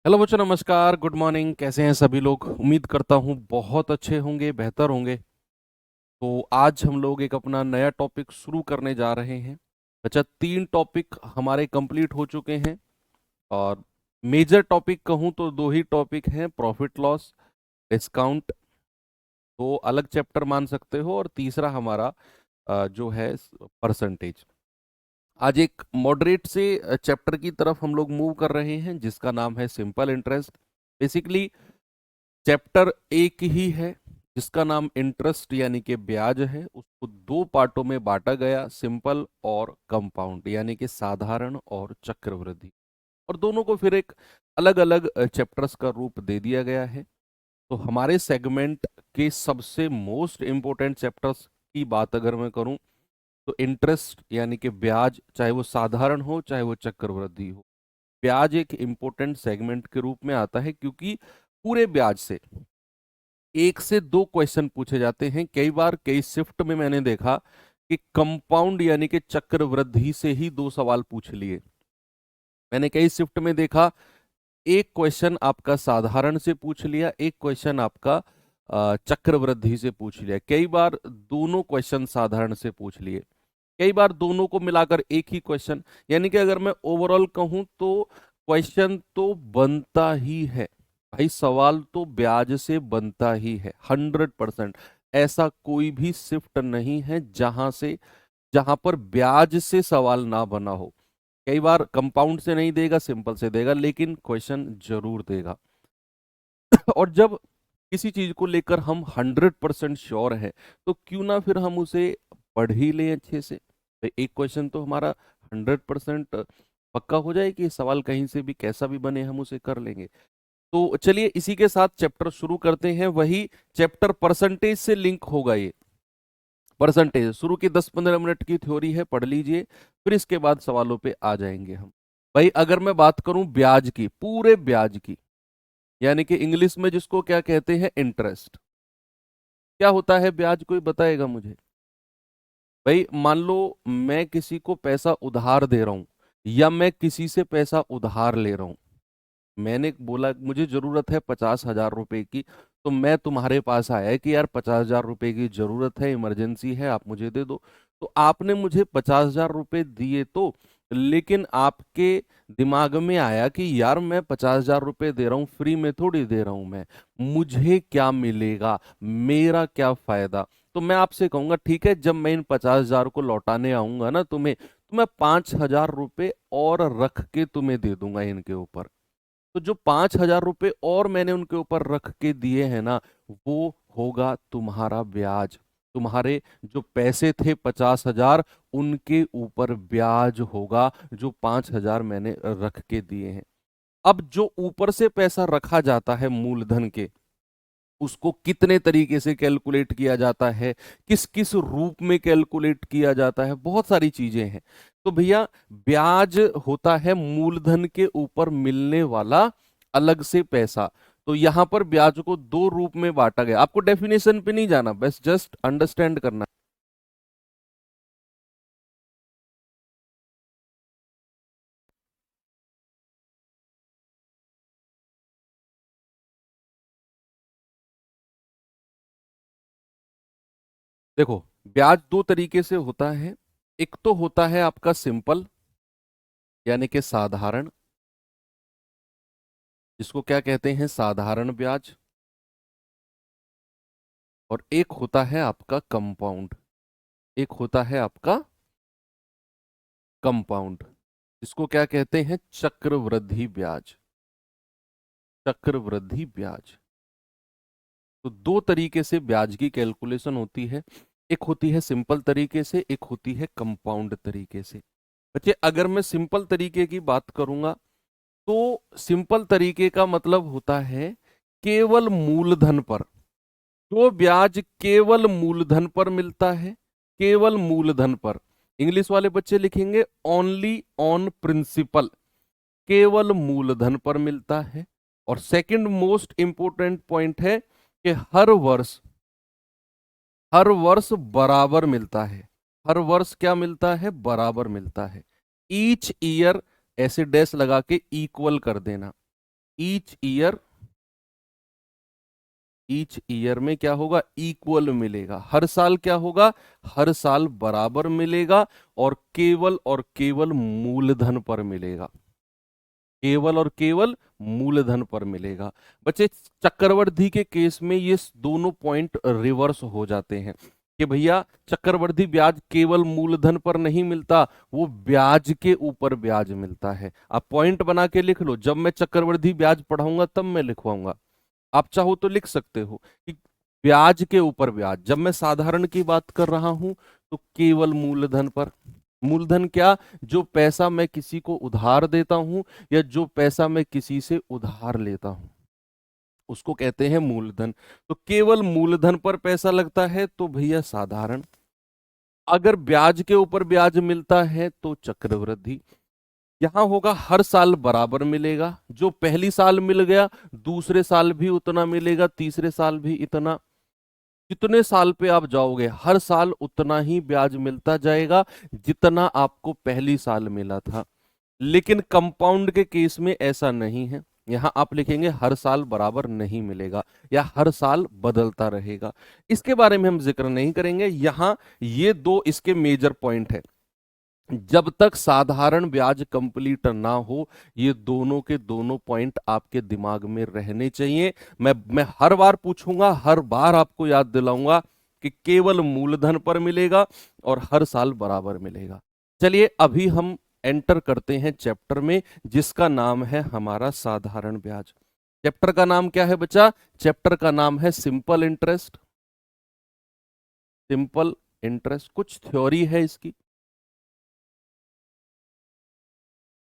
Hello बच्चों, नमस्कार, good morning. कैसे हैं सभी लोग? उम्मीद करता हूँ बहुत अच्छे होंगे, बेहतर होंगे। तो आज हम लोग एक अपना नया टॉपिक शुरू करने जा रहे हैं। अच्छा, 3 टॉपिक हमारे कंप्लीट हो चुके हैं। और मेजर टॉपिक कहूँ तो 2 ही टॉपिक हैं, प्रॉफिट लॉस, डिस्काउंट। तो अलग चैप्टर मान सकते हो। और तीसरा हमारा जो है परसेंटेज। आज एक मॉडरेट से चैप्टर की तरफ हम लोग मूव कर रहे हैं जिसका नाम है सिंपल इंटरेस्ट। बेसिकली चैप्टर एक ही है जिसका नाम इंटरेस्ट यानी कि ब्याज है। उसको 2 पार्टों में बांटा गया, सिंपल और कंपाउंड यानी कि साधारण और चक्रवृद्धि। और दोनों को फिर एक अलग अलग चैप्टर्स का रूप दे दिया गया है। तो हमारे सेगमेंट के सबसे मोस्ट इंपॉर्टेंट चैप्टर्स की बात अगर मैं करूं तो इंटरेस्ट यानी कि ब्याज, चाहे वो साधारण हो चाहे वो चक्रवृद्धि हो, ब्याज एक इंपॉर्टेंट सेगमेंट के रूप में आता है क्योंकि पूरे ब्याज से 1 से 2 क्वेश्चन पूछे जाते हैं। कई बार कई शिफ्ट में मैंने देखा कि कंपाउंड यानी कि चक्रवृद्धि से ही 2 सवाल पूछ लिए। मैंने कई शिफ्ट में देखा, एक क्वेश्चन आपका साधारण से पूछ लिया, एक क्वेश्चन आपका चक्रवृद्धि से पूछ लिया, कई बार दोनों क्वेश्चन साधारण से पूछ लिए, कई बार दोनों को मिलाकर एक ही क्वेश्चन। यानी कि अगर मैं ओवरऑल कहूं तो क्वेश्चन तो बनता ही है भाई, सवाल तो ब्याज से बनता ही है 100%। ऐसा कोई भी शिफ्ट नहीं है जहां पर ब्याज से सवाल ना बना हो। कई बार कंपाउंड से नहीं देगा, सिंपल से देगा, लेकिन क्वेश्चन जरूर देगा। और जब किसी चीज को लेकर हम 100% श्योर है तो क्यों ना फिर हम उसे पढ़ ही लें अच्छे से। तो एक क्वेश्चन तो हमारा 100% पक्का हो जाए कि सवाल कहीं से भी कैसा भी बने हम उसे कर लेंगे। तो चलिए इसी के साथ चैप्टर शुरू करते हैं। वही चैप्टर परसेंटेज से लिंक होगा ये। परसेंटेज शुरू की 10-15 मिनट की थ्योरी है, पढ़ लीजिए, फिर इसके बाद सवालों पे आ जाएंगे हम। भाई अगर मैं बात करूं ब्याज की, पूरे ब्याज की, यानी कि इंग्लिश में जिसको क्या कहते हैं, इंटरेस्ट। क्या होता है ब्याज, कोई बताएगा मुझे? भाई मान लो मैं किसी को पैसा उधार दे रहा हूं या मैं किसी से पैसा उधार ले रहा हूं। मैंने बोला मुझे जरूरत है 50,000 रुपए की, तो मैं तुम्हारे पास आया कि यार 50,000 रुपए की जरूरत है, इमरजेंसी है, आप मुझे दे दो। तो आपने मुझे 50,000 रुपए दिए, तो लेकिन आपके दिमाग में आया कि यार मैं 50,000 रुपए दे रहा हूँ, फ्री में थोड़ी दे रहा हूं मैं, मुझे क्या मिलेगा, मेरा क्या फायदा। तो मैं आपसे कहूंगा ठीक है, जब मैं इन 50,000 को लौटाने आऊंगा ना तुम्हें, तो मैं 5,000 रुपए और रख के तुम्हें दे दूंगा इनके ऊपर। तो जो 5,000 रुपए और मैंने उनके ऊपर रख के दिए हैं ना, वो होगा तुम्हारा ब्याज। तुम्हारे जो पैसे थे 50,000, उनके ऊपर ब्याज होगा जो 5,000 मैंने रख के दिए हैं। अब जो ऊपर से पैसा रखा जाता है मूलधन के, उसको कितने तरीके से कैलकुलेट किया जाता है, किस किस रूप में कैलकुलेट किया जाता है, बहुत सारी चीजें हैं। तो भैया ब्याज होता है मूलधन के ऊपर मिलने वाला अलग से पैसा। तो यहां पर ब्याज को 2 रूप में बांटा गया। आपको डेफिनेशन पे नहीं जाना, बस जस्ट अंडरस्टैंड करना। देखो, ब्याज 2 तरीके से होता है। एक तो होता है आपका सिंपल यानी कि साधारण, जिसको क्या कहते हैं, साधारण ब्याज। और एक होता है आपका कंपाउंड, एक होता है आपका कंपाउंड, जिसको क्या कहते हैं, चक्रवृद्धि ब्याज। चक्रवृद्धि ब्याज। तो 2 तरीके से ब्याज की कैलकुलेशन होती है। एक होती है सिंपल तरीके से, एक होती है कंपाउंड तरीके से। बच्चे अगर मैं सिंपल तरीके की बात करूंगा तो सिंपल तरीके का मतलब होता है केवल मूलधन पर, जो ब्याज केवल मूलधन पर मिलता है, केवल मूलधन पर। इंग्लिश वाले बच्चे लिखेंगे ओनली ऑन प्रिंसिपल, केवल मूलधन पर मिलता है। और सेकंड मोस्ट इंपोर्टेंट पॉइंट है कि हर वर्ष बराबर मिलता है। हर वर्ष क्या मिलता है, बराबर मिलता है। ईच ईयर, ऐसे डैश लगा के इक्वल कर देना। ईच ईयर में क्या होगा, इक्वल मिलेगा। हर साल क्या होगा, हर साल बराबर मिलेगा और केवल मूलधन पर मिलेगा, केवल और केवल मूलधन पर मिलेगा। बच्चे चक्रवृद्धि के केस में ये दोनों पॉइंट रिवर्स हो जाते हैं कि भैया चक्रवृद्धि ब्याज केवल मूलधन पर नहीं मिलता, वो ब्याज के ऊपर ब्याज मिलता है। आप पॉइंट बना के लिख लो, जब मैं चक्रवृद्धि ब्याज पढ़ाऊंगा तब मैं लिखवाऊंगा, आप चाहो तो लिख सकते हो कि ब्याज के ऊपर ब्याज। जब मैं साधारण की बात कर रहा हूं तो केवल मूलधन पर। मूलधन क्या, जो पैसा मैं किसी को उधार देता हूं या जो पैसा मैं किसी से उधार लेता हूं उसको कहते हैं मूलधन। तो केवल मूलधन पर पैसा लगता है तो भैया साधारण। अगर ब्याज के ऊपर ब्याज मिलता है तो चक्रवृद्धि। यहां होगा हर साल बराबर मिलेगा, जो पहली साल मिल गया दूसरे साल भी उतना मिलेगा, तीसरे साल भी इतना। जितने साल पे आप जाओगे हर साल उतना ही ब्याज मिलता जाएगा जितना आपको पहली साल मिला था। लेकिन कंपाउंड के केस में ऐसा नहीं है, यहां आप लिखेंगे हर साल बराबर नहीं मिलेगा या हर साल बदलता रहेगा। इसके बारे में हम जिक्र नहीं करेंगे यहां। ये दो इसके मेजर पॉइंट है। जब तक साधारण ब्याज कंप्लीट ना हो ये दोनों के दोनों पॉइंट आपके दिमाग में रहने चाहिए। मैं हर बार पूछूंगा, हर बार आपको याद दिलाऊंगा कि केवल मूलधन पर मिलेगा और हर साल बराबर मिलेगा। चलिए अभी हम एंटर करते हैं चैप्टर में जिसका नाम है हमारा साधारण ब्याज। चैप्टर का नाम क्या है बच्चा, चैप्टर का नाम है सिंपल इंटरेस्ट। सिंपल इंटरेस्ट, कुछ थ्योरी है इसकी।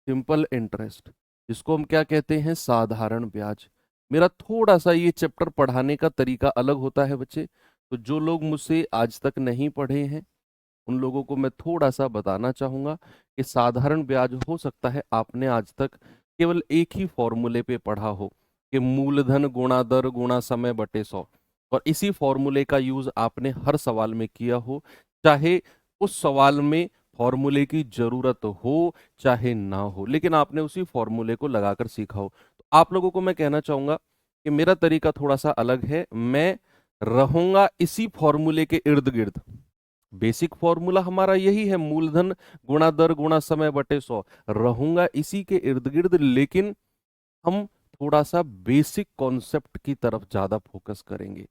सिंपल इंटरेस्ट जिसको हम क्या कहते हैं, साधारण ब्याज। मेरा थोड़ा सा ये चैप्टर पढ़ाने का तरीका अलग होता है बच्चे, तो जो लोग मुझसे आज तक नहीं पढ़े हैं उन लोगों को मैं थोड़ा सा बताना चाहूंगा कि साधारण ब्याज हो सकता है आपने आज तक केवल एक ही फॉर्मूले पे पढ़ा हो कि मूलधन गुणा दर गुणा समय बटे 100, और इसी फॉर्मूले का यूज आपने हर सवाल में किया हो, चाहे उस सवाल में फॉर्मूले की जरूरत हो चाहे ना हो, लेकिन आपने उसी फॉर्मूले को लगाकर सीखा हो। तो आप लोगों को मैं कहना चाहूंगा कि मेरा तरीका थोड़ा सा अलग है, मैं रहूंगा इसी फॉर्मूले के इर्द गिर्द। बेसिक फॉर्मूला हमारा यही है, मूलधन गुणा दर गुणा समय बटे 100, रहूंगा इसी के इर्द गिर्द, लेकिन हम थोड़ा सा बेसिक कॉन्सेप्ट की तरफ ज्यादा फोकस करेंगे।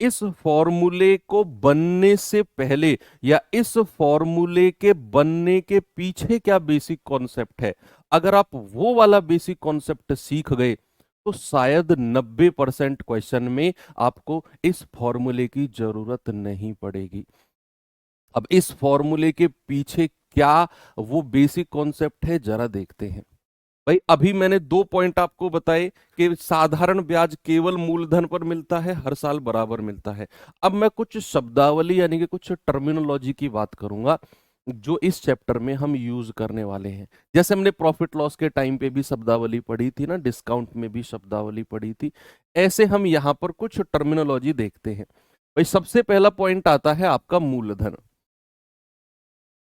इस फॉर्मूले को बनने से पहले या इस फॉर्मूले के बनने के पीछे क्या बेसिक कॉन्सेप्ट है, अगर आप वो वाला बेसिक कॉन्सेप्ट सीख गए तो शायद 90% क्वेश्चन में आपको इस फॉर्मूले की जरूरत नहीं पड़ेगी। अब इस फॉर्मूले के पीछे क्या वो बेसिक कॉन्सेप्ट है जरा देखते हैं। भाई अभी मैंने दो पॉइंट आपको बताए कि साधारण ब्याज केवल मूलधन पर मिलता है, हर साल बराबर मिलता है। अब मैं कुछ शब्दावली यानी कि कुछ टर्मिनोलॉजी की बात करूंगा जो इस चैप्टर में हम यूज करने वाले हैं। जैसे हमने प्रॉफिट लॉस के टाइम पे भी शब्दावली पढ़ी थी ना, डिस्काउंट में भी शब्दावली पढ़ी थी, ऐसे हम यहाँ पर कुछ टर्मिनोलॉजी देखते हैं। भाई सबसे पहला पॉइंट आता है आपका मूलधन,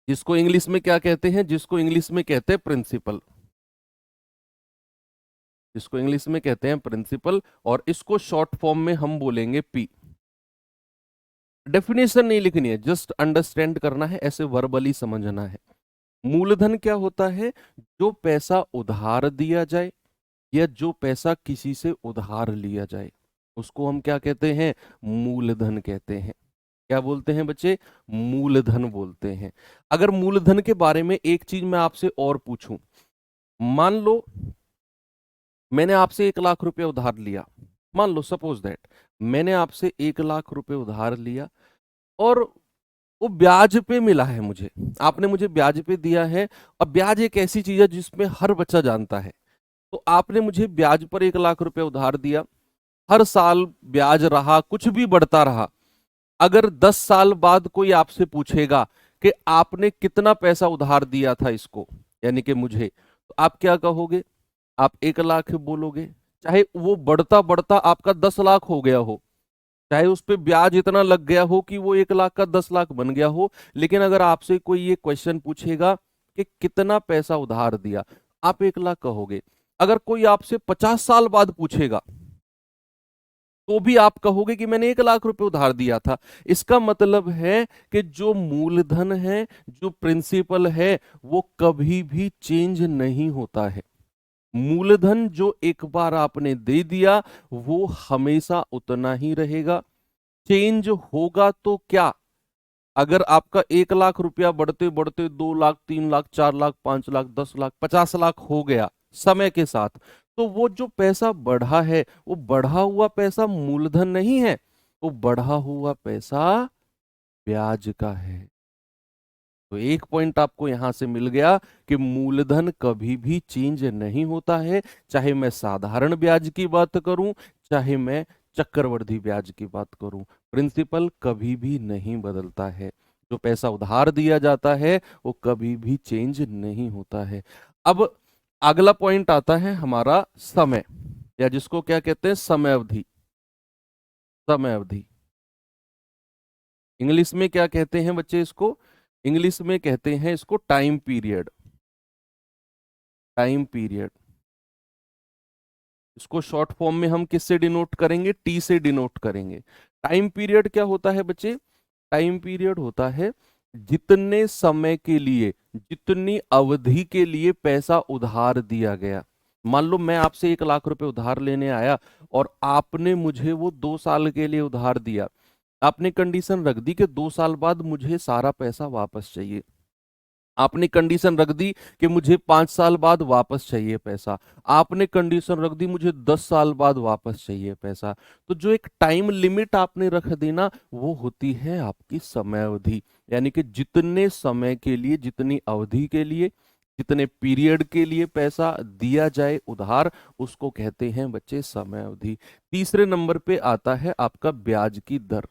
जिसको इंग्लिश में क्या कहते हैं, जिसको इंग्लिश में कहते हैं प्रिंसिपल, जिसको इंग्लिश में कहते हैं प्रिंसिपल, और इसको शॉर्ट फॉर्म में हम बोलेंगे पी। डेफिनेशन नहीं लिखनी है, जस्ट अंडरस्टैंड करना है, ऐसे वर्बली समझना है। मूलधन क्या होता है, जो पैसा उधार दिया जाए या जो पैसा किसी से उधार लिया जाए उसको हम क्या कहते हैं, मूलधन कहते हैं। क्या बोलते हैं बच्चे, मूलधन बोलते हैं। अगर मूलधन के बारे में एक चीज मैं आपसे और पूछूं, मान लो मैंने आपसे 1 लाख रुपए उधार लिया, मान लो सपोज दैट मैंने आपसे 1 लाख रुपए उधार लिया और वो ब्याज पे मिला है मुझे, आपने मुझे ब्याज पे दिया है। और ब्याज एक ऐसी चीज है जिसमें हर बच्चा जानता है, तो आपने मुझे ब्याज पर 1 लाख रुपए उधार दिया, हर साल ब्याज रहा, कुछ भी बढ़ता रहा। अगर 10 साल बाद कोई आपसे पूछेगा कि आपने कितना पैसा उधार दिया था इसको, यानी कि मुझे, तो आप क्या कहोगे, आप 1 लाख बोलोगे, चाहे वो बढ़ता बढ़ता आपका 10 लाख हो गया हो, चाहे उस पे ब्याज इतना लग गया हो कि वो 1 लाख का 10 लाख बन गया हो। लेकिन अगर आपसे कोई ये क्वेश्चन पूछेगा कि कितना पैसा उधार दिया, आप 1 लाख कहोगे। अगर कोई आपसे 50 साल बाद पूछेगा तो भी आप कहोगे कि मैंने 1 लाख रुपए उधार दिया था। इसका मतलब है कि जो मूलधन है, जो प्रिंसिपल है, वो कभी भी चेंज नहीं होता है। मूलधन जो एक बार आपने दे दिया वो हमेशा उतना ही रहेगा। चेंज होगा तो क्या, अगर आपका 1 लाख रुपया बढ़ते बढ़ते 2 लाख, 3 लाख, 4 लाख, 5 लाख, 10 लाख, 50 लाख हो गया समय के साथ, तो वो जो पैसा बढ़ा है वो बढ़ा हुआ पैसा मूलधन नहीं है, वो बढ़ा हुआ पैसा ब्याज का है। तो एक पॉइंट आपको यहां से मिल गया कि मूलधन कभी भी चेंज नहीं होता है, चाहे मैं साधारण ब्याज की बात करूं, चाहे मैं चक्रवृद्धि ब्याज की बात करूं, प्रिंसिपल कभी भी नहीं बदलता है। जो पैसा उधार दिया जाता है वो कभी भी चेंज नहीं होता है। अब अगला पॉइंट आता है हमारा समय, या जिसको क्या कहते हैं, समय अवधि। समय अवधि इंग्लिश में क्या कहते हैं बच्चे इसको? इंग्लिश में कहते हैं इसको टाइम पीरियड। टाइम पीरियड, इसको शॉर्ट फॉर्म में हम किससे डिनोट करेंगे? टी से डिनोट करेंगे। टाइम पीरियड क्या होता है बच्चे? टाइम पीरियड होता है जितने समय के लिए, जितनी अवधि के लिए पैसा उधार दिया गया। मान लो मैं आपसे 1 लाख रुपए उधार लेने आया और आपने मुझे वो 2 साल के लिए उधार दिया। आपने कंडीशन रख दी कि 2 साल बाद मुझे सारा पैसा वापस चाहिए। आपने कंडीशन रख दी कि मुझे 5 साल बाद वापस चाहिए पैसा। आपने कंडीशन रख दी मुझे 10 साल बाद वापस चाहिए पैसा। तो जो एक टाइम लिमिट आपने रख दी ना, वो होती है आपकी समय अवधि। यानी कि जितने समय के लिए, जितनी अवधि के लिए, जितने पीरियड के लिए पैसा दिया जाए उधार, उसको कहते हैं बच्चे समय अवधि। तीसरे नंबर पे आता है आपका ब्याज की दर।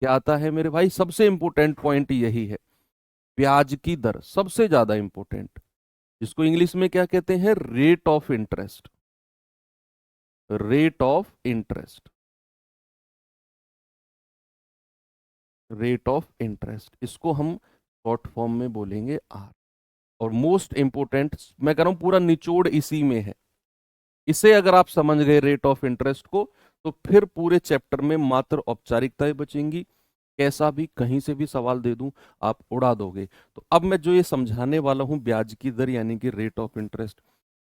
क्या आता है मेरे भाई? सबसे इंपॉर्टेंट पॉइंट यही है, ब्याज की दर सबसे ज्यादा इंपॉर्टेंट, जिसको इंग्लिश में क्या कहते हैं? Rate of interest. Rate of interest, rate of interest, इसको हम शॉर्ट फॉर्म में बोलेंगे आर। और मोस्ट इंपोर्टेंट, मैं कह रहा हूं पूरा निचोड़ इसी में है। इसे अगर आप समझ गए रेट ऑफ इंटरेस्ट को, तो फिर पूरे चैप्टर में मात्र औपचारिकताएं बचेंगी। कैसा भी कहीं से भी सवाल दे दूं आप उड़ा दोगे। तो अब मैं जो ये समझाने वाला हूं ब्याज की दर यानी कि रेट ऑफ इंटरेस्ट,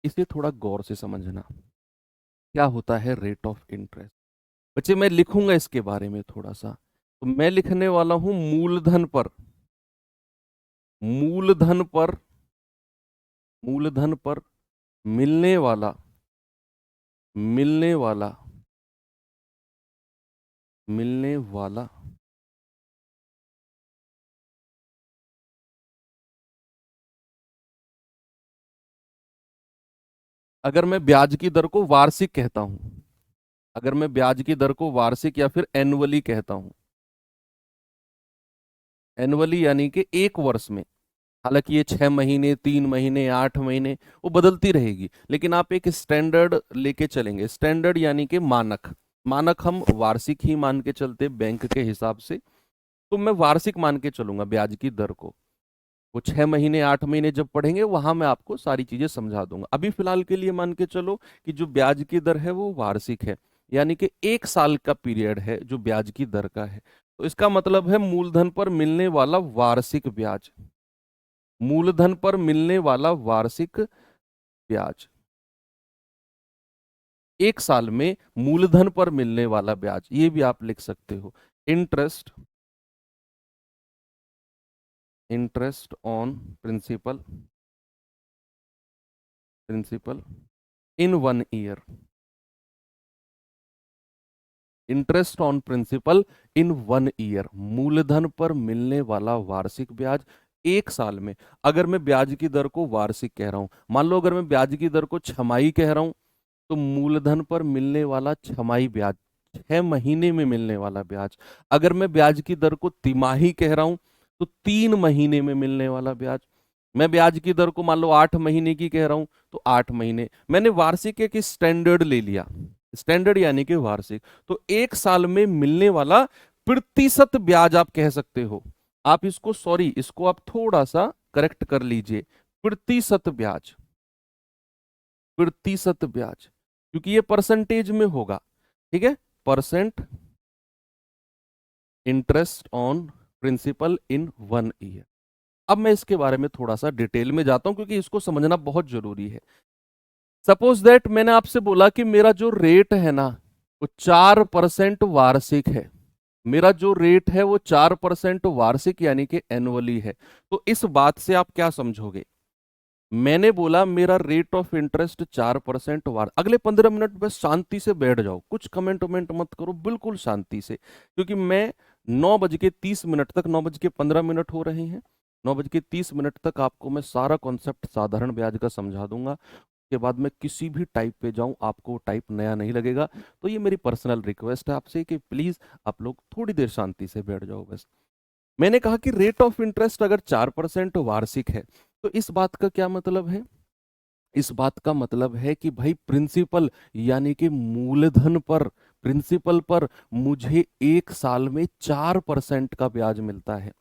इसे थोड़ा गौर से समझना। क्या होता है रेट ऑफ इंटरेस्ट? बच्चे मैं लिखूंगा इसके बारे में थोड़ा सा, तो मैं लिखने वाला हूं मूलधन पर, मूलधन पर, मूलधन पर मिलने वाला, मिलने वाला, मिलने वाला अगर मैं ब्याज की दर को वार्षिक कहता हूं, अगर मैं ब्याज की दर को वार्षिक या फिर एनुअली कहता हूं, एनुअली यानी कि एक वर्ष में, हालांकि ये 6 महीने, 3 महीने, 8 महीने, वो बदलती रहेगी, लेकिन आप एक स्टैंडर्ड लेके चलेंगे। स्टैंडर्ड यानी कि मानक, मानक हम वार्षिक ही मान के चलते बैंक के हिसाब से। तो मैं वार्षिक मान के चलूंगा ब्याज की दर को। वो 6 महीने, 8 महीने जब पढ़ेंगे वहां मैं आपको सारी चीजें समझा दूंगा। अभी फिलहाल के लिए मान के चलो कि जो ब्याज की दर है वो वार्षिक है, यानी कि 1 साल का पीरियड है जो ब्याज की दर का है। तो इसका मतलब है मूलधन पर मिलने वाला वार्षिक ब्याज, मूलधन पर मिलने वाला वार्षिक ब्याज, 1 साल में मूलधन पर मिलने वाला ब्याज, ये भी आप लिख सकते हो। Interest, interest on principal, principal in 1 year, interest on principal in 1 year, मूलधन पर मिलने वाला वार्षिक ब्याज 1 साल में। अगर मैं ब्याज की दर को वार्षिक कह रहा हूं, मान लो अगर मैं ब्याज की दर को छमाही कह रहा हूं, तो मूलधन पर मिलने वाला छमाही ब्याज, 6 महीने में मिलने वाला ब्याज। अगर मैं ब्याज की दर को तिमाही कह रहा हूं, तो 3 महीने में मिलने वाला ब्याज। मैं ब्याज की दर को मान लो 8 महीने की कह रहा हूं, तो 8 महीने। मैंने वार्षिक एक स्टैंडर्ड ले लिया, स्टैंडर्ड यानी कि वार्षिक। तो 1 साल में मिलने वाला प्रतिशत ब्याज आप कह सकते हो। आप इसको, सॉरी, इसको आप थोड़ा सा करेक्ट कर लीजिए, प्रतिशत ब्याज, प्रतिशत ब्याज, क्योंकि ये परसेंटेज में होगा, ठीक है, percent interest on principal in 1 year. अब मैं इसके बारे में थोड़ा सा डिटेल में जाता हूं क्योंकि इसको समझना बहुत जरूरी है। सपोज दैट मैंने आपसे बोला कि मेरा जो रेट है ना वो 4% वार्षिक है, मेरा जो रेट है वो 4% वार्षिक यानी कि एनुअली है। तो इस बात से आप क्या समझोगे, मैंने बोला मेरा रेट ऑफ इंटरेस्ट 4% वार, अगले 15 मिनट बस शांति से बैठ जाओ, कुछ कमेंट वमेंट मत करो, बिल्कुल शांति से, क्योंकि मैं 9:30 तक, 9:15 हो रहे हैं, 9:30 तक आपको मैं सारा कॉन्सेप्ट साधारण ब्याज का समझा दूंगा। के बाद मैं किसी भी टाइप पे जाऊं आपको टाइप नया नहीं लगेगा। तो ये मेरी पर्सनल रिक्वेस्ट है आपसे कि प्लीज आप लोग थोड़ी देर शांति से बैठ जाओ बस। मैंने कहा कि रेट ऑफ इंटरेस्ट अगर 4% वार्षिक है तो इस बात का क्या मतलब है, इस बात का मतलब है कि भाई प्रिंसिपल यानी कि मूलधन पर, प्रिंसिपल पर मुझे 1 साल में 4% का ब्याज मिलता है।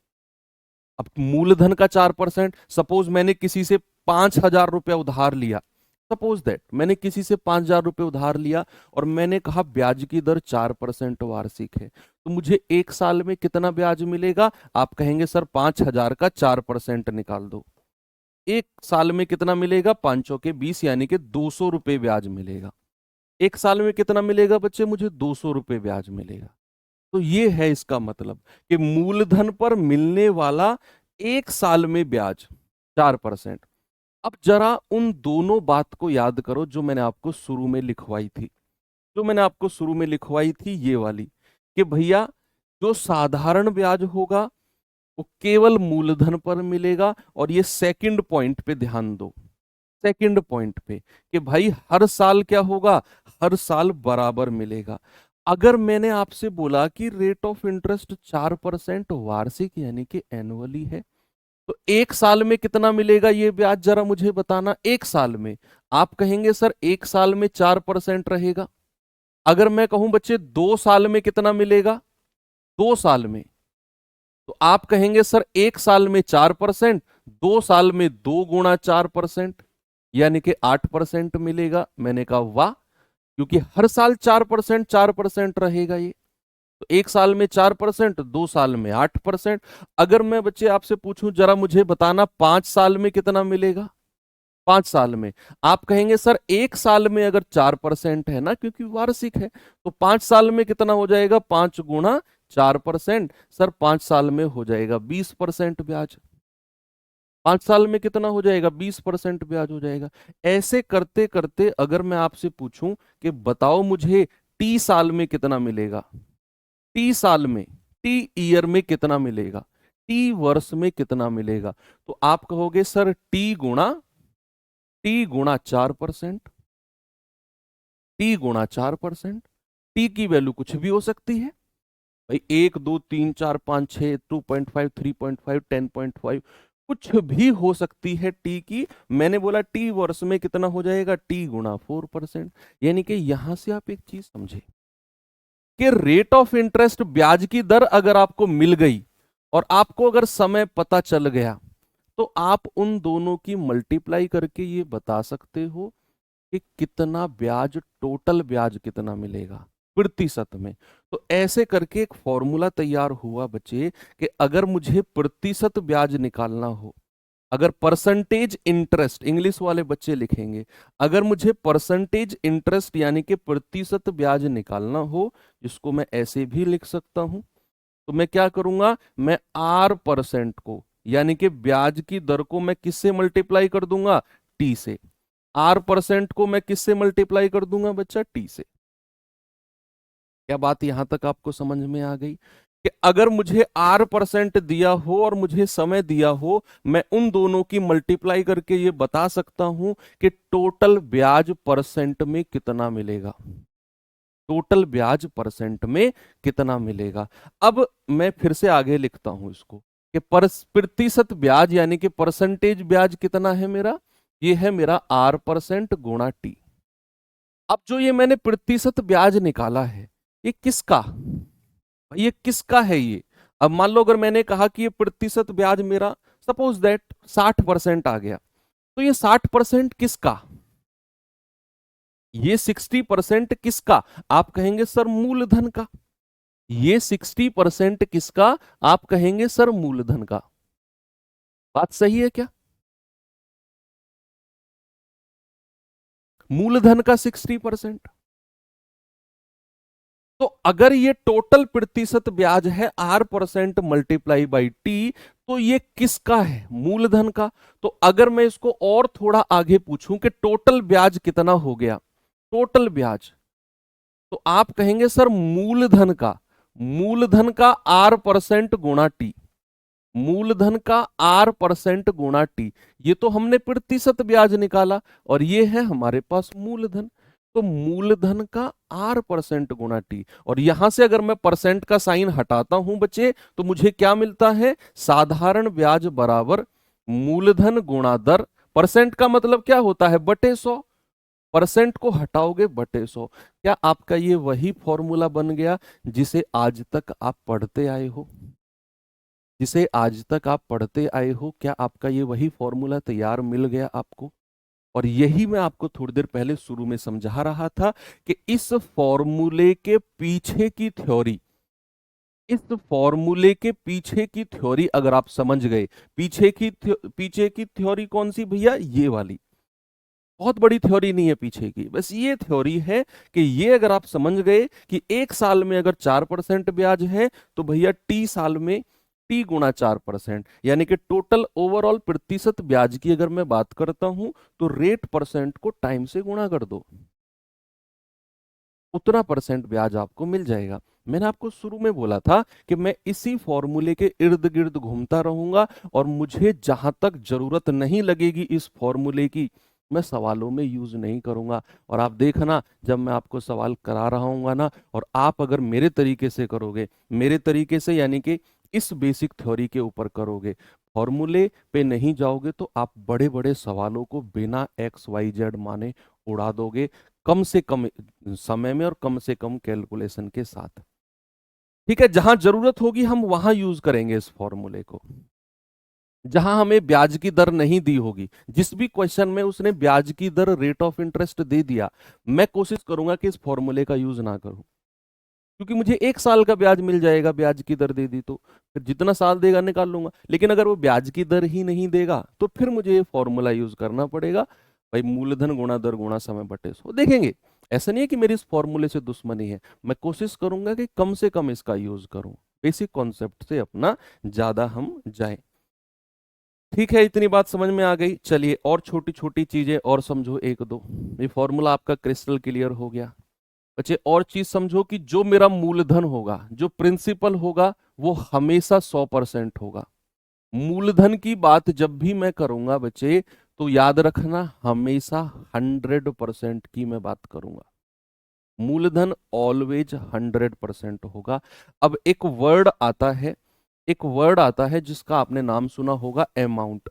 अब मूलधन का 4%, सपोज मैंने किसी से 5,000 रुपया उधार लिया, सपोज दैट मैंने किसी से 5,000 रुपये उधार लिया और मैंने कहा ब्याज की दर 4% वार्षिक है, तो मुझे 1 साल में कितना ब्याज मिलेगा। आप कहेंगे सर 5,000 का 4% निकाल दो, 1 साल में कितना मिलेगा, 5 के 20 यानी कि 200 रुपये ब्याज मिलेगा। 1 साल में कितना मिलेगा बच्चे, मुझे 200 रुपये ब्याज मिलेगा। तो ये है इसका मतलब कि मूलधन पर मिलने वाला 1 साल में ब्याज 4%। अब जरा उन दोनों बात को याद करो जो मैंने आपको शुरू में लिखवाई थी, जो मैंने आपको शुरू में लिखवाई थी ये वाली, कि भैया जो साधारण ब्याज होगा वो केवल मूलधन पर मिलेगा। और ये सेकंड पॉइंट पे ध्यान दो, सेकंड पॉइंट पे, कि भाई हर साल क्या होगा, हर साल बराबर मिलेगा। अगर मैंने आपसे बोला कि रेट ऑफ इंटरेस्ट 4% वार्षिक यानी कि एनुअली है, तो 1 साल में कितना मिलेगा ये ब्याज जरा मुझे बताना। 1 साल में आप कहेंगे सर 1 साल में 4% रहेगा। अगर मैं कहूं बच्चे 2 साल में कितना मिलेगा, 2 साल में, तो आप कहेंगे सर 1 साल में 4%, 2 साल में 2 × 4% यानी कि 8% मिलेगा। मैंने कहा वाह, क्योंकि हर साल 4%, 4% रहेगा ये, तो 1 साल में 4%, 2 साल में 8%। अगर मैं बच्चे आपसे पूछूं जरा मुझे बताना 5 साल में कितना मिलेगा, 5 साल में, आप कहेंगे सर 1 साल में अगर 4% है ना, क्योंकि वार्षिक है, तो 5 साल में कितना हो जाएगा, 5 × 4%। सर 5 साल में हो जाएगा 20% ब्याज, 5 साल में कितना हो जाएगा, 20% ब्याज हो जाएगा। ऐसे करते करते अगर मैं आपसे पूछूं कि बताओ मुझे टी साल में कितना मिलेगा, टी साल में, टी ईयर में कितना मिलेगा, टी वर्ष में कितना मिलेगा, तो आप कहोगे सर टी गुणा 4%, टी गुणा 4%। टी की वैल्यू कुछ भी हो सकती है भाई, 1 2 3 4 5 6, 2.5, 3.5, 10.5, कुछ भी हो सकती है टी की। मैंने बोला टी वर्ष में कितना हो जाएगा, टी×4%। यानी कि यहां से आप एक चीज समझे कि रेट ऑफ इंटरेस्ट ब्याज की दर अगर आपको मिल गई और आपको अगर समय पता चल गया, तो आप उन दोनों की मल्टीप्लाई करके ये बता सकते हो कि कितना ब्याज, टोटल ब्याज कितना मिलेगा प्रतिशत में। तो ऐसे करके एक फॉर्मूला तैयार हुआ बच्चे कि अगर मुझे प्रतिशत ब्याज निकालना हो, अगर परसेंटेज इंटरेस्ट, इंग्लिश वाले बच्चे लिखेंगे, अगर मुझे परसेंटेज इंटरेस्ट यानी कि प्रतिशत ब्याज निकालना हो, जिसको मैं ऐसे भी लिख सकता हूं, तो मैं क्या करूंगा, मैं R% को यानी कि ब्याज की दर को मैं किससे मल्टीप्लाई कर दूंगा, टी से। R% को मैं किससे मल्टीप्लाई कर दूंगा बच्चा, टी से। क्या बात यहां तक आपको समझ में आ गई कि अगर मुझे R% दिया हो और मुझे समय दिया हो, मैं उन दोनों की मल्टीप्लाई करके ये बता सकता हूं कि टोटल ब्याज परसेंट में कितना मिलेगा, टोटल ब्याज परसेंट में कितना मिलेगा। अब मैं फिर से आगे लिखता हूं इसको कि प्रतिशत ब्याज यानी कि परसेंटेज ब्याज कितना है मेरा, ये है मेरा R% गुणा टी। अब जो ये मैंने प्रतिशत ब्याज निकाला है, ये किसका, ये किसका है ये। अब मान लो अगर मैंने कहा कि ये प्रतिशत ब्याज मेरा सपोज दैट 60% आ गया, तो ये 60% किसका, ये 60% किसका? आप कहेंगे सर मूलधन का। ये 60% किसका? आप कहेंगे सर मूलधन का। बात सही है क्या? मूलधन का 60%। तो अगर ये टोटल प्रतिशत ब्याज है are percent multiply by T, तो ये किसका है? मूलधन का। तो अगर मैं इसको और थोड़ा आगे पूछूं कि टोटल ब्याज कितना हो गया, टोटल ब्याज, तो आप कहेंगे सर मूलधन का। मूलधन का आर परसेंट गुणा टी। मूलधन का आर परसेंट गुणा टी। ये तो हमने प्रतिशत ब्याज निकाला और ये है हमारे पास मूलधन। तो मूलधन का आर परसेंट गुणा टी, और यहां से अगर मैं परसेंट का साइन हटाता हूं बच्चे, तो मुझे क्या मिलता है? साधारण ब्याज बराबर मूलधन गुणा दर। परसेंट का मतलब क्या होता है? बटे 100। परसेंट को हटाओगे बटे 100। क्या आपका ये वही फॉर्मूला बन गया जिसे आज तक आप पढ़ते आए हो? जिसे आज तक आप पढ़ते आए हो, क्या आपका ये वही फॉर्मूला तैयार मिल गया आपको? और यही मैं आपको थोड़ी देर पहले शुरू में समझा रहा था कि इस फॉर्मूले के पीछे की थ्योरी, इस फॉर्मूले के पीछे की थ्योरी अगर आप समझ गए, पीछे की थ्योरी कौन सी भैया? ये वाली। बहुत बड़ी थ्योरी नहीं है पीछे की, बस ये थ्योरी है कि ये अगर आप समझ गए कि एक साल में अगर 4% ब्याज है, तो भैया टी साल में टी गुणा 4%, यानी कि टोटल ओवरऑल प्रतिशत ब्याज की अगर मैं बात करता हूं, तो रेट परसेंट को टाइम से गुणा कर दो, उतना परसेंट ब्याज आपको मिल जाएगा। मैंने आपको शुरू में बोला था कि मैं इसी फॉर्मूले के इर्द गिर्द घूमता रहूंगा, और मुझे जहां तक जरूरत नहीं लगेगी इस फॉर्मूले की, मैं सवालों में यूज नहीं करूंगा। और आप देखना, जब मैं आपको सवाल करा रहा हूंगा ना, और आप अगर मेरे तरीके से करोगे, मेरे तरीके से यानी कि इस बेसिक थ्योरी के ऊपर करोगे, फॉर्मूले पे नहीं जाओगे, तो आप बड़े बड़े सवालों को बिना एक्स वाई जेड माने उड़ा दोगे, कम से कम समय में और कम से कम कैलकुलेशन के साथ। ठीक है, जहां जरूरत होगी हम वहां यूज करेंगे इस फॉर्मूले को। जहां हमें ब्याज की दर नहीं दी होगी, जिस भी क्वेश्चन में उसने ब्याज की दर रेट ऑफ इंटरेस्ट दे दिया, मैं कोशिश करूंगा कि इस फॉर्मूले का यूज ना करूं, क्योंकि मुझे एक साल का ब्याज मिल जाएगा, ब्याज की दर दे दी तो फिर जितना साल देगा निकाल लूंगा। लेकिन अगर वो ब्याज की दर ही नहीं देगा, तो फिर मुझे ये फॉर्मूला यूज करना पड़ेगा, भाई मूलधन गुणा दर गुणा समय बटे 100। देखेंगे, ऐसा नहीं है कि मेरी इस फॉर्मूले से दुश्मनी है, मैं कोशिश करूंगा कि कम से कम इसका यूज करूं, बेसिक कॉन्सेप्ट से अपना ज्यादा हम जाएं। ठीक है, इतनी बात समझ में आ गई। चलिए और छोटी छोटी चीजें और समझो, एक दो। ये फॉर्मूला आपका क्रिस्टल क्लियर हो गया। बच्चे और चीज समझो कि जो मेरा मूलधन होगा, जो प्रिंसिपल होगा, वो हमेशा 100% होगा। मूलधन की बात जब भी मैं करूंगा बच्चे, तो याद रखना हमेशा 100% की मैं बात करूंगा। मूलधन ऑलवेज 100% होगा। अब एक वर्ड आता है, एक वर्ड आता है जिसका आपने नाम सुना होगा, अमाउंट।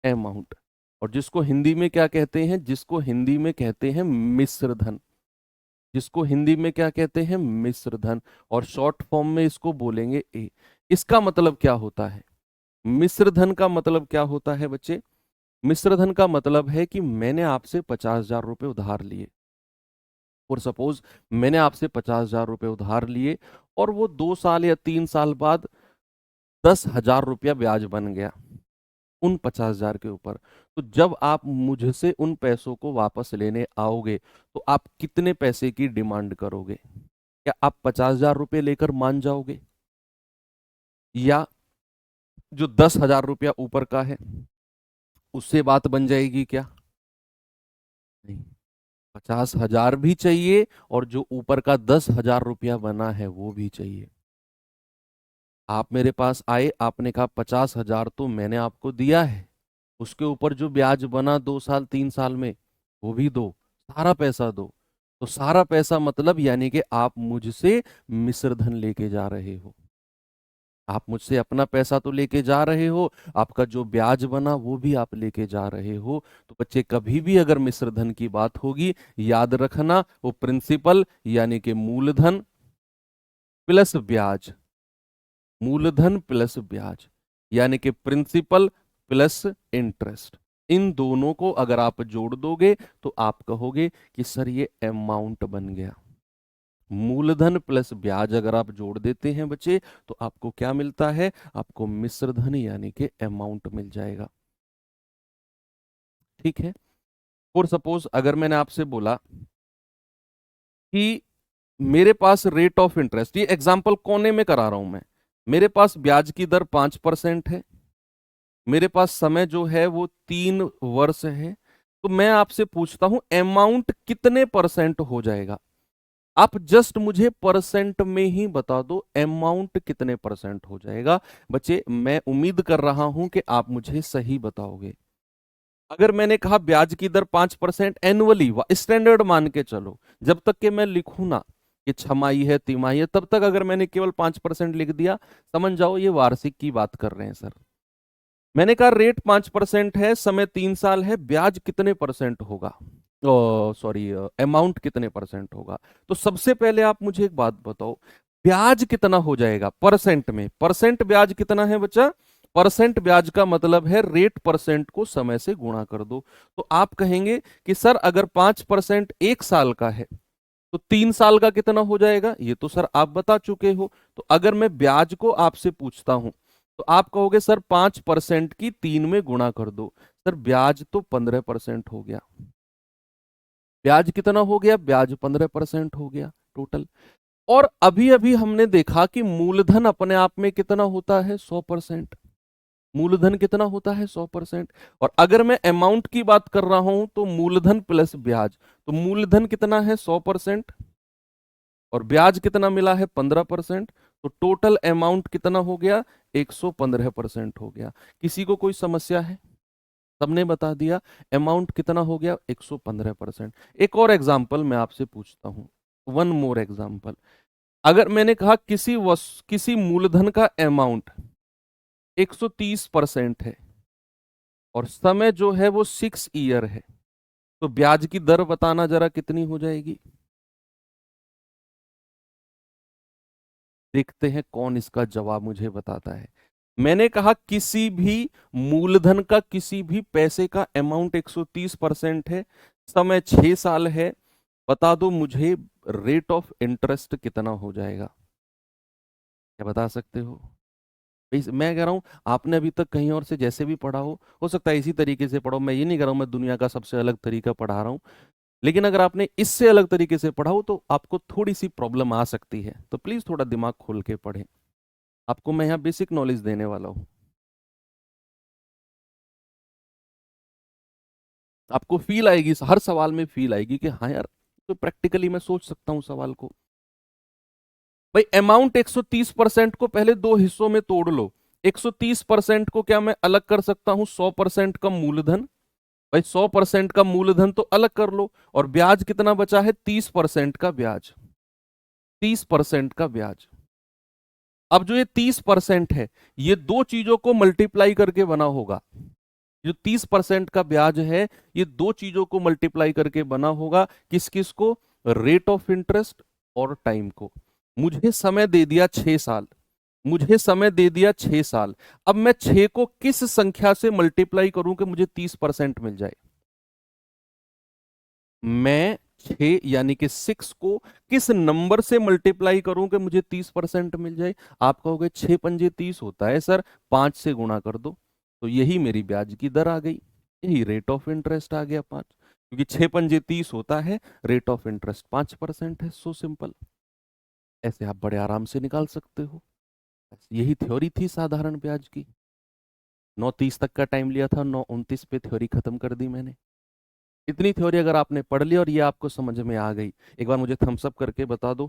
अमाउंट, और जिसको हिंदी में क्या कहते हैं? जिसको हिंदी में कहते हैं मिश्र धन। जिसको हिंदी में क्या कहते हैं? मिश्र धन। और शॉर्ट फॉर्म में इसको बोलेंगे ए। इसका मतलब क्या होता है? मिश्र धन का मतलब क्या होता है बच्चे? मिश्र धन का मतलब है कि मैंने आपसे 50,000 रुपए उधार लिए, और सपोज मैंने आपसे 50,000 रुपए उधार लिए, और वो 2 साल या 3 साल बाद 10,000 रुपया ब्याज बन गया उन 50,000 के ऊपर। तो जब आप मुझसे उन पैसों को वापस लेने आओगे, तो आप कितने पैसे की डिमांड करोगे? क्या आप 50,000 रुपये लेकर मान जाओगे, या जो 10,000 रुपया ऊपर का है उससे बात बन जाएगी क्या? नहीं, 50,000 भी चाहिए, और जो ऊपर का 10,000 रुपया बना है वो भी चाहिए। आप मेरे पास आए, आपने कहा 50,000 तो मैंने आपको दिया है, उसके ऊपर जो ब्याज बना 2 साल 3 साल में, वो भी दो, सारा पैसा दो। तो सारा पैसा मतलब यानी कि आप मुझसे मिश्र धन लेके जा रहे हो। आप मुझसे अपना पैसा तो लेके जा रहे हो, आपका जो ब्याज बना वो भी आप लेके जा रहे हो। तो बच्चे कभी भी अगर मिश्र धन की बात होगी, याद रखना वो प्रिंसिपल यानी कि मूलधन प्लस ब्याज, मूलधन प्लस ब्याज, यानी कि प्रिंसिपल प्लस इंटरेस्ट। इन दोनों को अगर आप जोड़ दोगे तो आप कहोगे कि सर ये अमाउंट बन गया। मूलधन प्लस ब्याज अगर आप जोड़ देते हैं बच्चे तो आपको क्या मिलता है, आपको मिश्र धन यानी कि अमाउंट मिल जाएगा। ठीक है। और सपोज अगर मैंने आपसे बोला कि मेरे पास रेट ऑफ इंटरेस्ट, ये एग्जांपल कोने में करा रहा हूं मैं, मेरे पास ब्याज की दर 5% है, मेरे पास समय जो है वो 3 वर्ष है, तो मैं आपसे पूछता हूं अमाउंट कितने परसेंट हो जाएगा। आप जस्ट मुझे परसेंट में ही बता दो अमाउंट कितने परसेंट हो जाएगा। बच्चे मैं उम्मीद कर रहा हूं कि आप मुझे सही बताओगे। अगर मैंने कहा ब्याज की दर 5% एनुअली, स्टैंडर्ड मान के चलो, जब तक कि मैं लिखूं ना कि छमाही है तिमाही है, तब तक अगर मैंने केवल 5% लिख दिया, समझ जाओ ये वार्षिक की बात कर रहे हैं सर। मैंने कहा रेट 5% है, समय 3 साल है, ब्याज कितने परसेंट होगा, सॉरी अमाउंट कितने परसेंट होगा। तो सबसे पहले आप मुझे एक बात बताओ, ब्याज कितना हो जाएगा परसेंट में। परसेंट ब्याज कितना है बच्चा, परसेंट ब्याज का मतलब है रेट परसेंट को समय से गुणा कर दो। तो आप कहेंगे कि सर अगर 5% 1 साल का है तो 3 साल का कितना हो जाएगा, ये तो सर आप बता चुके हो। तो अगर मैं ब्याज को आपसे पूछता हूं तो आप कहोगे सर 5% की 3 में गुणा कर दो। सर ब्याज तो 15% हो गया। ब्याज कितना हो गया, ब्याज 15% हो गया टोटल। और अभी अभी हमने देखा कि मूलधन अपने आप में कितना होता है, 100%। मूलधन कितना होता है, 100%। और अगर मैं अमाउंट की बात कर रहा हूं तो मूलधन प्लस ब्याज, तो मूलधन कितना है 100% और ब्याज कितना मिला है 15%, तो टोटल अमाउंट कितना हो गया, 115% हो गया। किसी को कोई समस्या है, सबने बता दिया अमाउंट कितना हो गया 115%। एक और एग्जांपल मैं आपसे पूछता हूं, वन मोर एग्जांपल। अगर मैंने कहा किसी मूलधन का अमाउंट 130% है और समय जो है वो 6 ईयर है, तो ब्याज की दर बताना जरा कितनी हो जाएगी। देखते हैं कौन इसका जवाब मुझे बताता है। मैंने कहा किसी भी मूलधन का किसी भी पैसे का अमाउंट 130% है, समय 6 साल है, बता दो मुझे रेट ऑफ इंटरेस्ट कितना हो जाएगा। क्या बता सकते हो? मैं कह रहा हूं आपने अभी तक कहीं और से जैसे भी पढ़ा हो सकता है इसी तरीके से पढ़ो। मैं ये नहीं कह रहा हूं मैं दुनिया का सबसे अलग तरीका पढ़ा रहा हूं, लेकिन अगर आपने इससे अलग तरीके से पढ़ा हो तो आपको थोड़ी सी प्रॉब्लम आ सकती है, तो प्लीज थोड़ा दिमाग खोल के पढ़ें। आपको मैं यहाँ बेसिक नॉलेज देने वाला हूँ। आपको फील आएगी, हर सवाल में फील आएगी कि हाँ यार, तो प्रैक्टिकली मैं सोच सकता हूँ सवाल को। भाई अमाउंट 130% को पहले दो हिस्सों में तोड़ लो। 130% को क्या मैं अलग कर सकता हूँ 100% का मूलधन। भाई 100% का मूलधन तो अलग कर लो, और ब्याज कितना बचा है 30% का ब्याज। 30% का ब्याज। अब जो ये 30% है, ये दो चीजों को मल्टीप्लाई करके बना होगा। जो 30% का ब्याज है, ये दो चीजों को मल्टीप्लाई करके बना होगा। किस किस को, रेट ऑफ इंटरेस्ट और टाइम को। मुझे समय दे दिया 6 साल, मुझे समय दे दिया 6 साल। अब मैं 6 को किस संख्या से मल्टीप्लाई करूं कि मुझे 30% मिल जाए। मैं 6 यानी कि 6 को किस नंबर से मल्टीप्लाई करूं कि मुझे 30% मिल जाए। आप कहोगे 6 पंजे 30 होता है सर, 5 से गुणा कर दो। तो यही मेरी ब्याज की दर आ गई, यही रेट ऑफ इंटरेस्ट आ गया 5, क्योंकि 6 पंजे 30 होता है, रेट ऑफ इंटरेस्ट 5% है। So simple. ऐसे आप बड़े आराम से निकाल सकते हो। यही थ्योरी थी साधारण ब्याज की। 9:30 तक का टाइम लिया था, 9:29 पे थ्योरी खत्म कर दी मैंने। इतनी थ्योरी अगर आपने पढ़ ली और ये आपको समझ में आ गई, एक बार मुझे थम्स अप करके बता दो,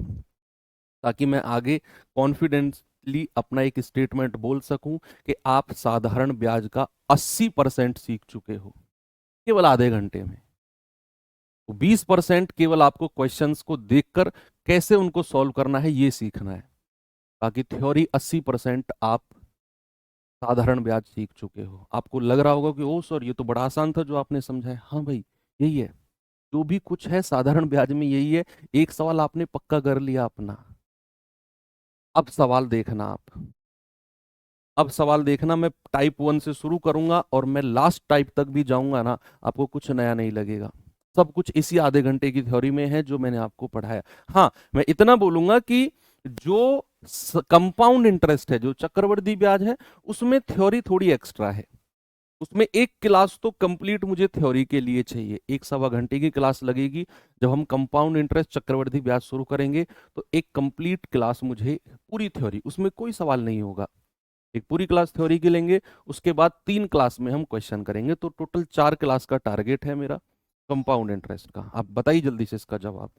ताकि मैं आगे कॉन्फिडेंटली अपना एक स्टेटमेंट बोल सकूं कि आप साधारण ब्याज का 80% सीख चुके हो केवल आधे घंटे में। 20% केवल आपको क्वेश्चंस को देखकर कैसे उनको सॉल्व करना है ये सीखना है। बाकी थ्योरी 80% आप साधारण ब्याज सीख चुके हो। आपको लग रहा होगा कि ओ सर ये तो बड़ा आसान था जो आपने समझाया। हाँ भाई, यही है, जो भी कुछ है साधारण ब्याज में यही है। एक सवाल आपने पक्का कर लिया अपना। अब सवाल देखना आप, अब सवाल देखना, मैं टाइप 1 से शुरू करूंगा और मैं लास्ट टाइप तक भी जाऊंगा ना, आपको कुछ नया नहीं लगेगा। सब कुछ इसी आधे घंटे की थ्योरी में है जो मैंने आपको पढ़ाया। हाँ, मैं इतना बोलूंगा कि जो कंपाउंड इंटरेस्ट है, जो चक्रवृद्धि ब्याज है, उसमें थ्योरी थोड़ी एक्स्ट्रा है। उसमें एक क्लास तो कंप्लीट मुझे थ्योरी के लिए चाहिए, 1-1.25 घंटे की क्लास लगेगी। जब हम कंपाउंड इंटरेस्ट चक्रवृद्धि ब्याज शुरू करेंगे तो एक कंप्लीट क्लास मुझे, पूरी थ्योरी, उसमें कोई सवाल नहीं होगा। एक पूरी क्लास थ्योरी की लेंगे, उसके बाद 3 क्लास में हम क्वेश्चन करेंगे, तो टोटल 4 क्लास का टारगेट है मेरा कंपाउंड इंटरेस्ट का। आप बताइए जल्दी से इसका जवाब।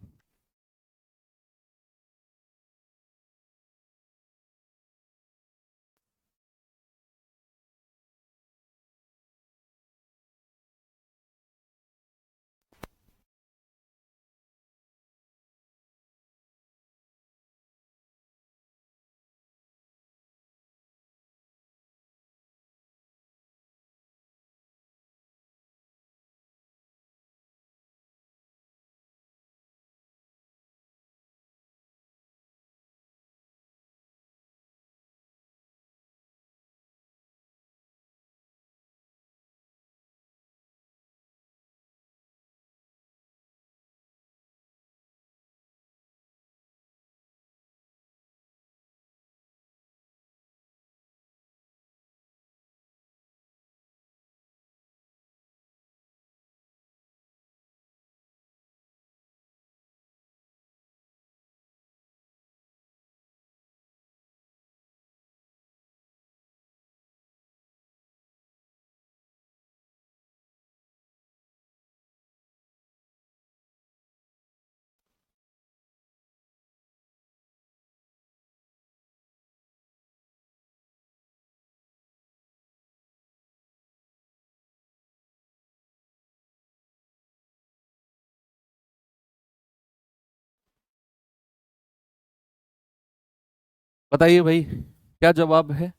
बताइए भाई, क्या जवाब है?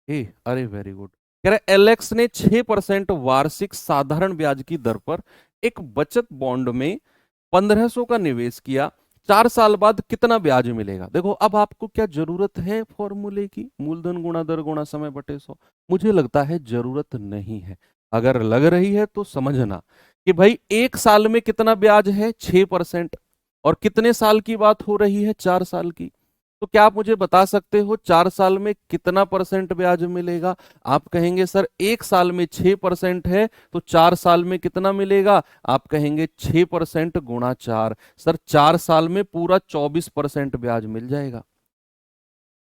ए, अरे वेरी गुड। कह रहे एलेक्स ने 6% वार्षिक साधारण ब्याज की दर पर एक बचत बॉन्ड में 1500 का निवेश किया। 4 साल बाद कितना ब्याज मिलेगा? देखो, अब आपको क्या जरूरत है फॉर्मूले की, मूलधन गुणा दर गुणा समय बटे 100? मुझे लगता है जरूरत नहीं है। अगर लग रही है तो समझना कि भाई 1 साल में कितना ब्याज है, 6%, और कितने साल की बात हो रही है, 4 साल की। तो क्या आप मुझे बता सकते हो 4 साल में कितना परसेंट ब्याज मिलेगा? आप कहेंगे सर 1 साल में 6% है, तो 4 साल में कितना मिलेगा? आप कहेंगे 6% गुणा 4। सर 4 साल में पूरा 24% ब्याज मिल जाएगा।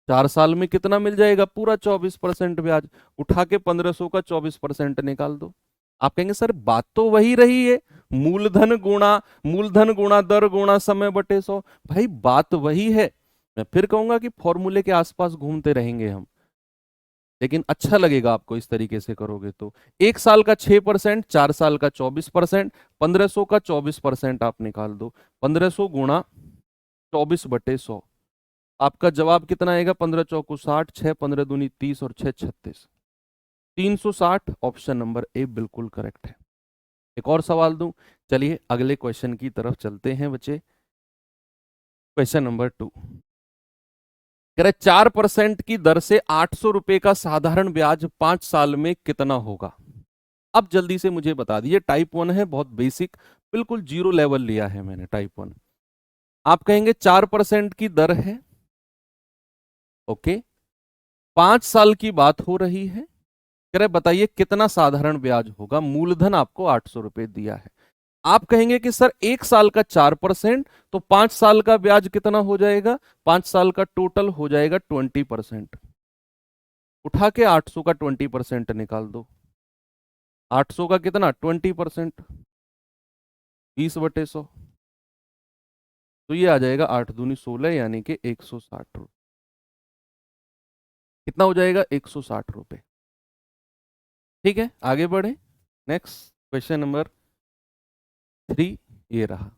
4 साल में कितना मिल जाएगा? पूरा 24% ब्याज। उठा के 1500 का 24% निकाल दो। आप कहेंगे सर बात तो वही रही है, मूलधन गुणा दर गुणा समय बटे 100। भाई बात वही है। मैं फिर कहूंगा कि फॉर्मूले के आसपास घूमते रहेंगे हम, लेकिन अच्छा लगेगा आपको इस तरीके से करोगे तो। 1 साल का 6%, 4 साल का 24%, 1500 का 24% आप निकाल दो। 1500 गुणा 24/100, आपका जवाब कितना आएगा? 15 चौको 60, 6 15 दूनी 30 और 6 36, 360। ऑप्शन नंबर ए बिल्कुल करेक्ट है। एक और सवाल दूं? चलिए अगले क्वेश्चन की तरफ चलते हैं बच्चे। क्वेश्चन नंबर 2 कह रहे 4% की दर से 800 रुपए का साधारण ब्याज 5 साल में कितना होगा? अब जल्दी से मुझे बता दीजिए। टाइप 1 है, बहुत बेसिक, बिल्कुल जीरो लेवल लिया है मैंने टाइप 1। आप कहेंगे 4% की दर है, ओके, 5 साल की बात हो रही है। कह रहे बताइए कितना साधारण ब्याज होगा, मूलधन आपको 800 रुपए दिया है। आप कहेंगे कि सर 1 साल का 4%, तो 5 साल का ब्याज कितना हो जाएगा? 5 साल का टोटल हो जाएगा 20%। उठा के 800 का 20% निकाल दो। 800 का कितना? 20%, 20/100। तो ये आ जाएगा 8 दूनी 16, यानी कि 160 रुपये। कितना हो जाएगा? 160 रुपये। ठीक है, आगे बढ़े। नेक्स्ट क्वेश्चन नंबर 3 ये रहा।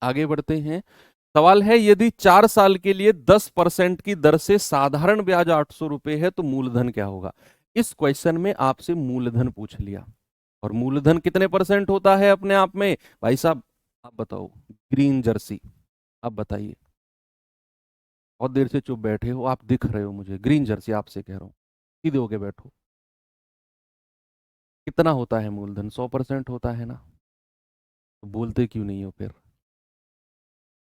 आगे बढ़ते हैं। सवाल है, यदि 4 साल के लिए 10% की दर से साधारण ब्याज 800 रुपए है, तो मूलधन क्या होगा? इस क्वेश्चन में आपसे मूलधन पूछ लिया, और मूलधन कितने परसेंट होता है अपने आप में? भाई साहब आप बताओ, ग्रीन जर्सी, आप बताइए। बहुत देर से चुप बैठे हो, आप दिख रहे हो मुझे, ग्रीन जर्सी आपसे कह रहा हूँ, सीधे होके बैठो। कितना होता है मूलधन? 100% होता है ना? तो बोलते क्यों नहीं हो फिर?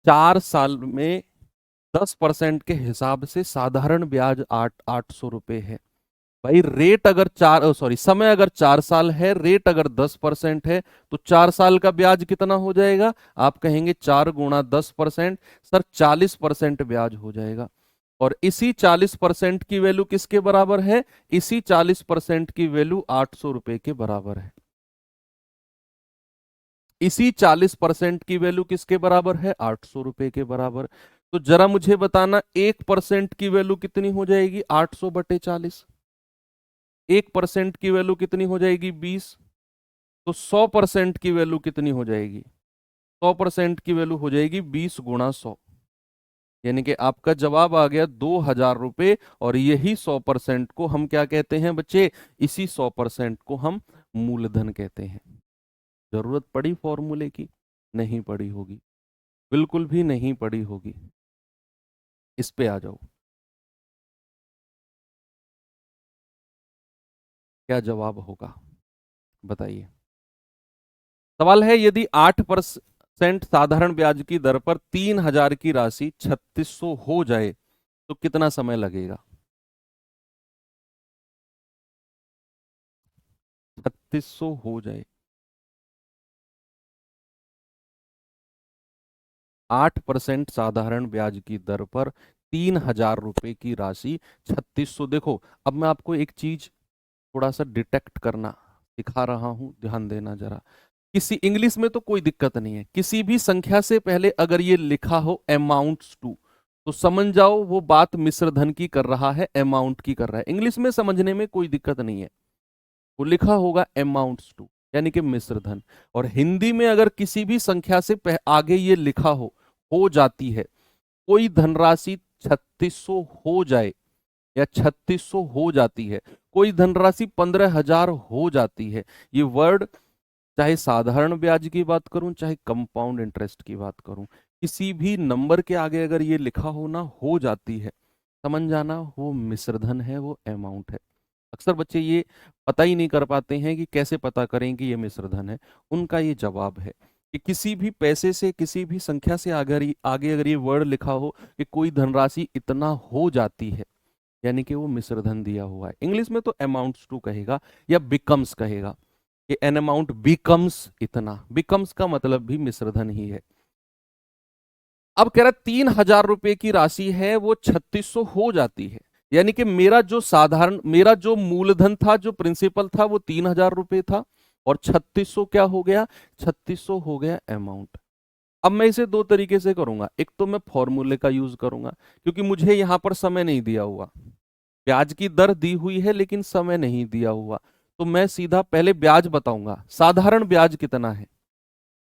4 साल में 10% के हिसाब से साधारण ब्याज 800 रुपए है। भाई रेट अगर समय अगर 4 साल है, रेट अगर 10% है, तो 4 साल का ब्याज कितना हो जाएगा? आप कहेंगे 4 गुणा 10%, सर 40% ब्याज हो जाएगा। और इसी 40% की वैल्यू किसके बराबर है? इसी 40% की वैल्यू 800 रुपए के बराबर है। इसी 40% की वैल्यू किसके बराबर है? 800 रुपए के बराबर। तो जरा मुझे बताना, 1% की वैल्यू कितनी हो जाएगी? 800/40। 1% की वैल्यू कितनी हो जाएगी? 20। तो 100% की वैल्यू कितनी हो जाएगी? 100% की वैल्यू हो जाएगी 20 गुणा 100। यानी कि आपका जवाब आ गया 2000 रुपए। और यही 100% को हम क्या कहते हैं बच्चे? इसी 100% को हम मूलधन कहते हैं। जरूरत पड़ी फॉर्मूले की? नहीं पड़ी होगी, बिल्कुल भी नहीं पड़ी होगी। इस पे आ जाओ, क्या जवाब होगा बताइए। सवाल है, यदि 8% साधारण ब्याज की दर पर 3000 की राशि 3600 हो जाए तो कितना समय लगेगा? 3600 हो जाए, 8% साधारण ब्याज की दर पर 3000 रुपए की राशि 3600। देखो, अब मैं आपको एक चीज थोड़ा सा डिटेक्ट करना सिखा रहा हूं, ध्यान देना जरा। किसी इंग्लिश में तो कोई दिक्कत नहीं है, किसी भी संख्या से पहले अगर ये लिखा हो अमाउंट्स टू, तो समझ जाओ वो बात मिश्र धन की कर रहा है, अमाउंट की कर रहा है। इंग्लिश में समझने में कोई दिक्कत नहीं है, वो लिखा होगा अमाउंट्स टू यानी कि मिश्र धन। और हिंदी में अगर किसी भी संख्या से आगे ये लिखा हो जाती है, कोई धनराशि 3600 हो जाए या 3600 हो जाती है, कोई धनराशि 15,000 हो जाती है, ये वर्ड चाहे साधारण ब्याज की बात करूं चाहे कंपाउंड इंटरेस्ट की बात करूं, किसी भी नंबर के आगे अगर ये लिखा हो ना, हो जाती है, समझ जाना वो मिश्रधन है, वो अमाउंट है। अक्सर बच्चे ये पता ही नहीं कर पाते हैं कि कैसे पता करें कि ये मिश्रधन है। उनका ये जवाब है कि किसी भी पैसे से, किसी भी संख्या से आगे अगर ये वर्ड लिखा हो कि कोई धनराशि इतना हो जाती है, यानी कि वो मिश्रधन दिया हुआ है। इंग्लिश में तो अमाउंट्स टू कहेगा या बिकम्स कहेगा कि एन अमाउंट बिकम्स इतना, बिकम्स का मतलब भी मिश्रधन ही है। अब कह रहा 3000 रुपए की राशि है वो 3600 हो जाती है, यानी कि मेरा जो मूलधन था, जो प्रिंसिपल था, वो 3000 रुपए था, और 3600 क्या हो गया? 3600 हो गया अमाउंट। अब मैं इसे दो तरीके से करूंगा। एक तो मैं फॉर्मूले का यूज करूंगा, क्योंकि मुझे यहां पर समय नहीं दिया हुआ, ब्याज की दर दी हुई है लेकिन समय नहीं दिया हुआ। तो मैं सीधा पहले ब्याज बताऊंगा। साधारण ब्याज कितना है?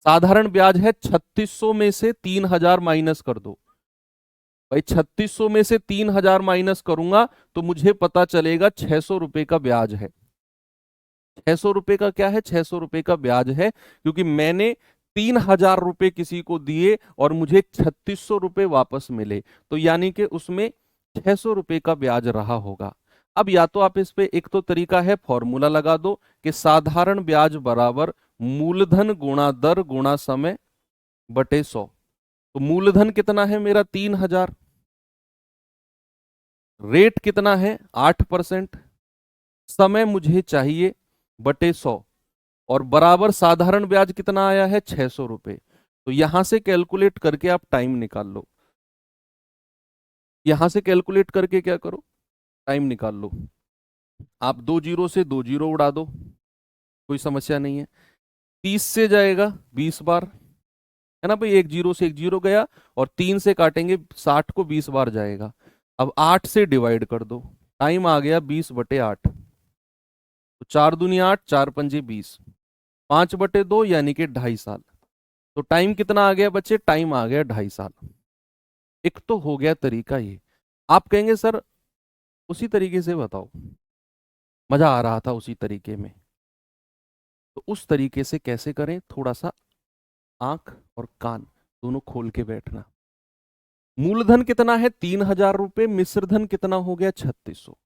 साधारण ब्याज है 3600 में से 3000 माइनस कर दो। भाई 3600 में से 3000 माइनस करूंगा तो मुझे पता चलेगा 600 रुपए का ब्याज है। 600 रुपए का क्या है? 600 रुपए का ब्याज है, क्योंकि मैंने 3000 रुपए किसी को दिए और मुझे 3600 रुपए वापस मिले, तो यानी कि उसमें 600 रुपए का ब्याज रहा होगा। अब या तो आप इस पे, एक तो तरीका है फॉर्मूला लगा दो कि साधारण ब्याज बराबर मूलधन गुणा दर गुणा समय बटे 100। तो मूलधन कितना है मेरा? 3000। रेट कितना है? 8%। समय मुझे चाहिए बटे 100, और बराबर साधारण ब्याज कितना आया है? 600 रुपए। तो यहां से कैलकुलेट करके आप टाइम निकाल लो। यहां से कैलकुलेट करके क्या करो? टाइम निकाल लो। आप 2 जीरो से 2 जीरो उड़ा दो, कोई समस्या नहीं है। 30 से जाएगा 20 बार, है ना भाई? 1 जीरो से 1 जीरो गया, और 3 से काटेंगे 60 को 20 बार जाएगा। अब 8 से डिवाइड कर दो, टाइम आ गया 20/8। तो 4 दूनी 8, 4 पंजे 20, 5/2 यानी कि 2.5 साल। तो टाइम कितना आ गया बच्चे? टाइम आ गया 2.5 साल। एक तो हो गया तरीका ये। आप कहेंगे सर उसी तरीके से बताओ, मजा आ रहा था उसी तरीके में। तो उस तरीके से कैसे करें? थोड़ा सा आंख और कान दोनों खोल के बैठना। मूलधन कितना है 3,000 रुपए, मिश्र धन कितना हो गया 3,600।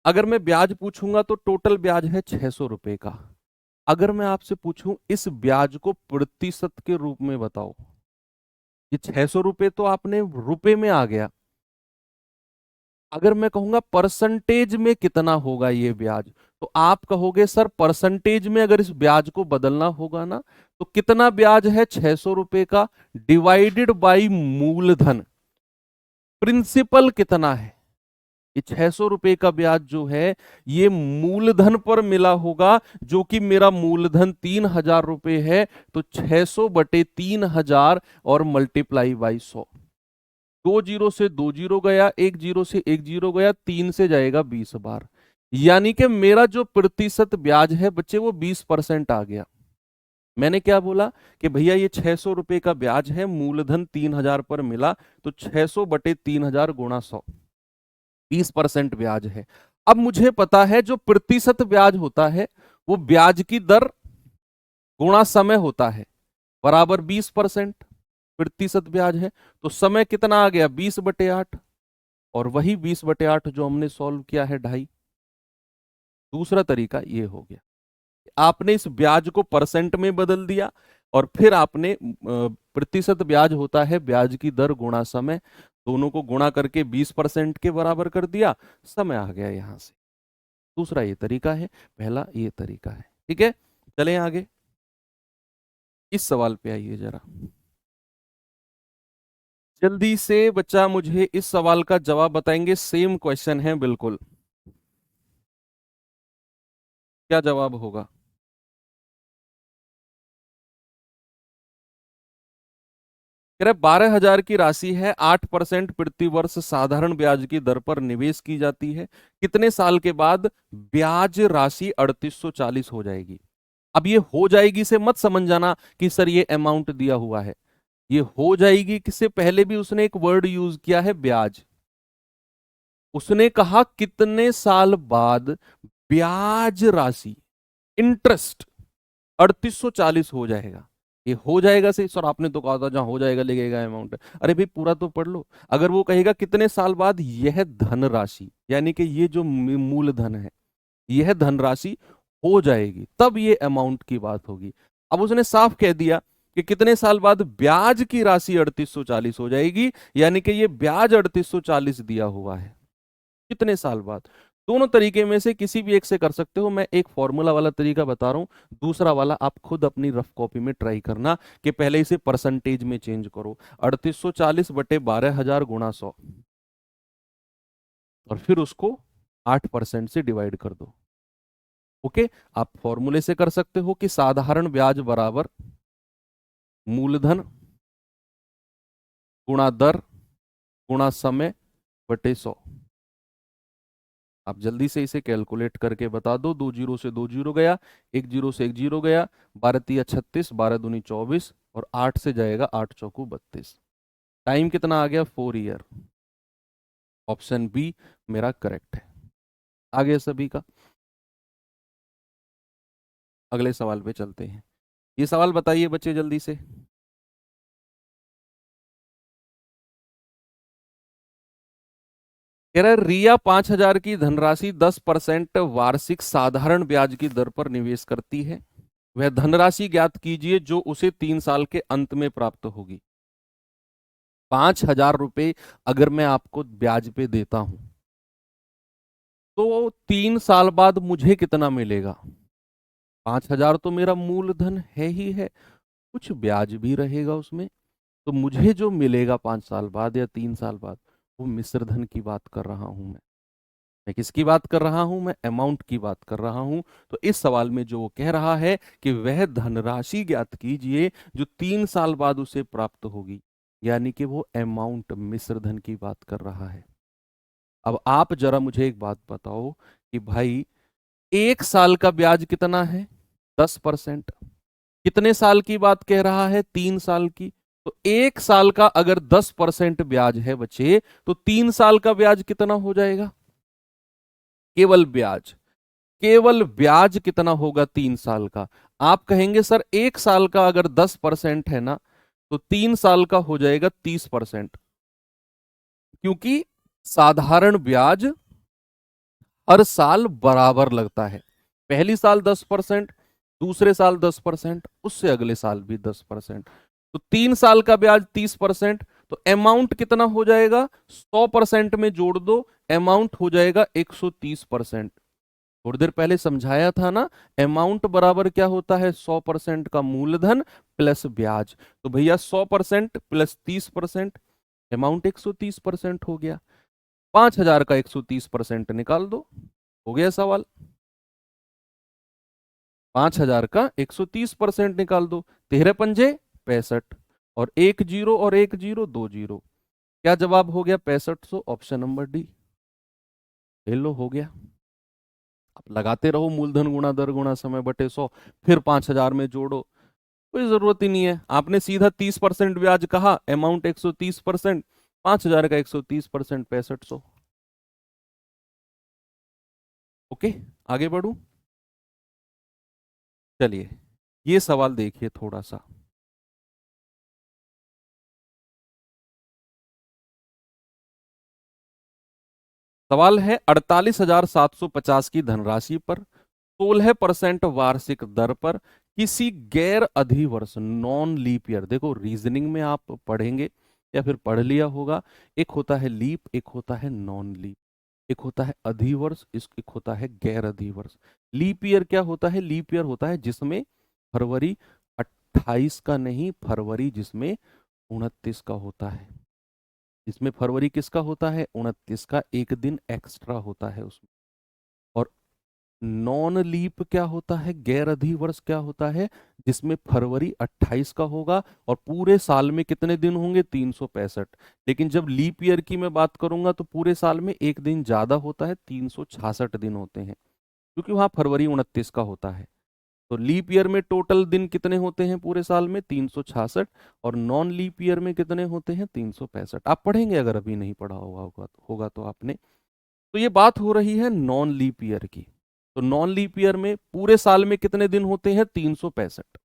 अगर मैं ब्याज पूछूंगा तो टोटल ब्याज है 600 रुपए का। अगर मैं आपसे पूछूं इस ब्याज को प्रतिशत के रूप में बताओ, ये 600 रुपए तो आपने रुपए में आ गया, अगर मैं कहूंगा परसेंटेज में कितना होगा ये ब्याज, तो आप कहोगे सर परसेंटेज में अगर इस ब्याज को बदलना होगा ना, तो कितना ब्याज है 600 रुपए का डिवाइडेड बाई मूलधन, प्रिंसिपल कितना है। ये 600 रुपए का ब्याज जो है ये मूलधन पर मिला होगा, जो कि मेरा मूलधन 3,000 रुपए है, तो 600 बटे 3,000 और मल्टीप्लाई बाई 100। 2 जीरो से 2 जीरो गया, 1 जीरो से 1 जीरो गया, 3 से जाएगा 20 बार, यानी कि मेरा जो प्रतिशत ब्याज है बच्चे वो 20% आ गया। मैंने क्या बोला कि भैया ये 600 रुपए का ब्याज है, मूलधन 3,000 पर मिला, तो 600 बटे 3,000 गुणा 100, 20% ब्याज है। अब मुझे पता है जो प्रतिशत ब्याज होता है वो ब्याज की दर गुणा समय होता है, बराबर 20% प्रतिशत ब्याज है, तो समय कितना आ गया 20/8, और वही 20/8 जो हमने सॉल्व किया है 2.5। दूसरा तरीका ये हो गया, आपने इस ब्याज को परसेंट में बदल दिया और फिर आपने प्रतिशत ब्याज होता है ब्याज की दर गुणा समय, दोनों को गुणा करके 20% के बराबर कर दिया, समय आ गया यहां से। दूसरा ये तरीका है, पहला ये तरीका है। ठीक है, चलें आगे, इस सवाल पे आइए जरा जल्दी से। बच्चा मुझे इस सवाल का जवाब बताएंगे, सेम क्वेश्चन है बिल्कुल, क्या जवाब होगा। कह रहे 12,000 की राशि है, 8% प्रति वर्ष साधारण ब्याज की दर पर निवेश की जाती है, कितने साल के बाद ब्याज राशि 3,840 हो जाएगी। अब ये हो जाएगी से मत समझ जाना कि सर ये अमाउंट दिया हुआ है, ये हो जाएगी किससे पहले भी उसने एक वर्ड यूज किया है ब्याज। उसने कहा कितने साल बाद ब्याज राशि, इंटरेस्ट 3,840 हो जाएगा। ये हो जाएगा से सर आपने तो कहा था जहां हो जाएगा लिखेगा अमाउंट, अरे भाई पूरा तो पढ़ लो। अगर वो कहेगा कितने साल बाद यह धनराशि, यानी कि ये जो मूलधन है यह धनराशि हो जाएगी, तब ये अमाउंट की बात होगी। अब उसने साफ कह दिया कि कितने साल बाद ब्याज की राशि 3,840 हो जाएगी, यानी कि ये ब्याज 3,840 दिया हुआ है, कितने साल बाद। दोनों तरीके में से किसी भी एक से कर सकते हो, मैं एक फॉर्मूला वाला तरीका बता रहा हूं, दूसरा वाला आप खुद अपनी रफ कॉपी में ट्राई करना कि पहले इसे परसेंटेज में चेंज करो, 3,840 बटे 12,000 गुणा 100, और फिर उसको 8% से डिवाइड कर दो। ओके, आप फॉर्मूले से कर सकते हो कि साधारण ब्याज बराबर मूलधन गुणा दर गुणा समय बटे 100। आप जल्दी से इसे कैलकुलेट करके बता दो। 2 जीरो से 2 जीरो गया, 1 जीरो से 1 जीरो गया, 12 तिया 36, 12 दूनी 24, और 8 से जाएगा 8 चौकू 32। टाइम कितना आ गया 4 ईयर। ऑप्शन बी मेरा करेक्ट है। आगे सभी का, अगले सवाल पे चलते हैं। ये सवाल बताइए बच्चे जल्दी से। कह रहा है रिया 5,000 की धनराशि 10% वार्षिक साधारण ब्याज की दर पर निवेश करती है, वह धनराशि ज्ञात कीजिए जो उसे 3 साल के अंत में प्राप्त होगी। 5,000 रुपए अगर मैं आपको ब्याज पे देता हूं तो 3 साल बाद मुझे कितना मिलेगा। 5,000 तो मेरा मूलधन है ही है, कुछ ब्याज भी रहेगा उसमें, तो मुझे जो मिलेगा 5 साल बाद या 3 साल बाद वो मिश्र धन की बात कर रहा हूं मैं किसकी बात कर रहा हूं, मैं अमाउंट की बात कर रहा हूं। तो इस सवाल में जो वो कह रहा है कि वह धनराशि ज्ञात कीजिए जो 3 साल बाद उसे प्राप्त होगी, यानी कि वो अमाउंट मिश्र धन की बात कर रहा है। अब आप जरा मुझे एक बात बताओ कि भाई 1 साल का ब्याज कितना है 10%, कितने साल की बात कह रहा है 3 साल की, तो 1 साल का अगर 10% ब्याज है बच्चे, तो 3 साल का ब्याज कितना हो जाएगा। केवल ब्याज, केवल ब्याज कितना होगा 3 साल का। आप कहेंगे सर 1 साल का अगर 10% है ना, तो 3 साल का हो जाएगा 30%। क्योंकि साधारण ब्याज हर साल बराबर लगता है। पहली साल 10%, दूसरे साल 10%, उससे अगले साल भी 10%। तो 3 साल का ब्याज 30%, तो अमाउंट कितना हो जाएगा? 100% में जोड़ दो, अमाउंट हो जाएगा 130%। थोड़ी देर पहले समझाया था ना, अमाउंट बराबर क्या होता है? 100% का मूलधन प्लस ब्याज। तो भैया 100% प्लस 30%, अमाउंट 130% हो गया। 5,000 का 130% निकाल दो, हो गया सवाल। 5,000 का 130% निकाल दो, 13×5 = 65, और 1 0 और 1 0 2 0। क्या जवाब हो गया? 6500। Option number D. ले लो, हो गया। आप लगाते रहो मूलधन गुणा दर गुणा समय बटे 100, फिर 5,000 में जोड़ो, कोई जरूरत ही नहीं है। आपने सीधा 30% ब्याज कहा, अमाउंट 130%, 5,000 का 130%, 6500। ओके, आगे बढ़ू। चलिए, ये सवाल देखिए थोड़ा सा। सवाल है 48,750 की धनराशि पर 16% वार्षिक दर पर किसी गैर अधिवर्ष नॉन लीप ईयर, देखो रीजनिंग में आप पढ़ेंगे या फिर पढ़ लिया होगा, एक होता है लीप, एक होता है नॉन लीप, एक होता है अधिवर्ष, एक होता है गैर अधिवर्ष। लीप ईयर क्या होता है? लीप ईयर होता है जिसमें फरवरी 28 का नहीं, फरवरी जिसमें 29 का होता है। इसमें फरवरी किसका होता है? 29 का, एक दिन एक्स्ट्रा होता है उसमें। और नॉन लीप क्या होता है? गैर अधिवर्ष क्या होता है? जिसमें फरवरी 28 का होगा और पूरे साल में कितने दिन होंगे? 365। लेकिन जब लीप ईयर की मैं बात करूंगा तो पूरे साल में एक दिन ज्यादा होता है, 366 दिन होते हैं, क्योंकि वहां फरवरी 29 का होता है। तो लीप ईयर में टोटल दिन कितने होते हैं पूरे साल में? 366। और नॉन लीप ईयर में कितने होते हैं? 365। आप पढ़ेंगे, अगर अभी नहीं पढ़ा होगा तो आपने। तो ये बात हो रही है नॉन लीप ईयर की। तो नॉन लीप ईयर में पूरे साल में कितने दिन होते हैं? 365।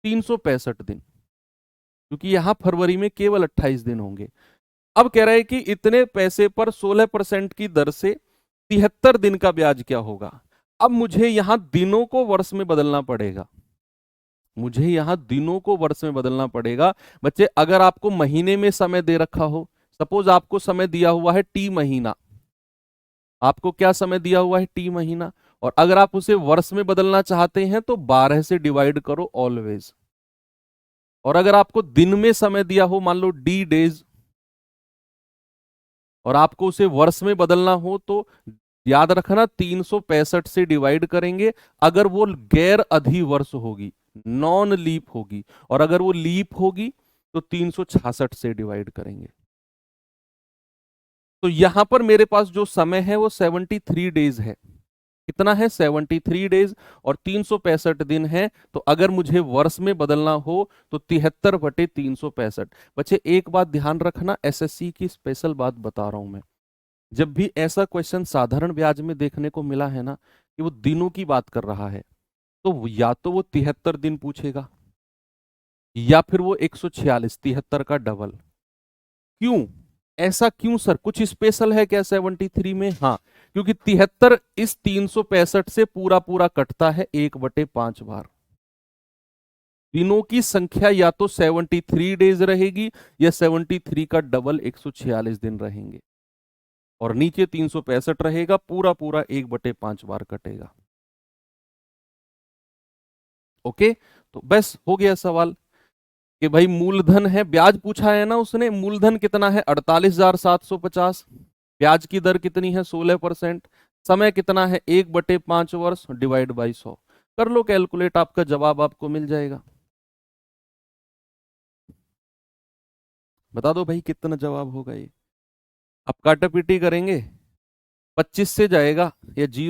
365 दिन, क्योंकि यहां फरवरी में केवल 28 दिन होंगे। अब कह रहे हैं कि इतने पैसे पर 16% की दर से 73 दिन का ब्याज क्या होगा? अब मुझे यहां दिनों को वर्ष में बदलना पड़ेगा, मुझे यहां दिनों को वर्ष में बदलना पड़ेगा। बच्चे, अगर आपको महीने में समय दे रखा हो, सपोज आपको समय दिया हुआ है टी महीना, आपको क्या समय दिया हुआ है? टी महीना। और अगर आप उसे वर्ष में बदलना चाहते हैं तो 12 से डिवाइड करो ऑलवेज। और अगर आपको दिन में समय दिया हो, मान लो डी डेज, और आपको उसे वर्ष में बदलना हो तो याद रखना 365 से डिवाइड करेंगे, अगर वो गैर अधिवर्ष होगी, नॉन लीप होगी। और अगर वो लीप होगी तो 366 से डिवाइड करेंगे। तो यहां पर मेरे पास जो समय है वो 73 डेज है। कितना है? 73 डेज। और 365 दिन है। तो अगर मुझे वर्ष में बदलना हो तो 73/365। बच्चे, एक बात ध्यान रखना, एसएससी की स्पेशल बात बता रहा हूं मैं। जब भी ऐसा क्वेश्चन साधारण ब्याज में देखने को मिला है ना, कि वो दिनों की बात कर रहा है, तो या तो वो 73 दिन पूछेगा, या फिर वो 146, 73 का डबल। क्यों? ऐसा क्यों सर? कुछ स्पेशल है क्या 73 में? हाँ, क्योंकि 73 इस 365 से पूरा पूरा कटता है 1/5 बार। दिनों की संख्या या तो 73 डेज रहेगी, या 73 का डबल 146 दिन रहेंगे, और नीचे 365 रहेगा, पूरा पूरा 1/5 बार कटेगा। ओके, तो बस हो गया सवाल कि भाई मूलधन है, ब्याज पूछा है ना उसने, मूलधन कितना है? 48,750। ब्याज की दर कितनी है? 16%। समय कितना है? 1/5 वर्ष डिवाइड बाई 100। कर लो कैलकुलेट, आपका जवाब आपको मिल जाएगा। बता दो भाई कितना जवाब होगा ये। आप काटा पीटी करेंगे? 25 से जाएगा या 0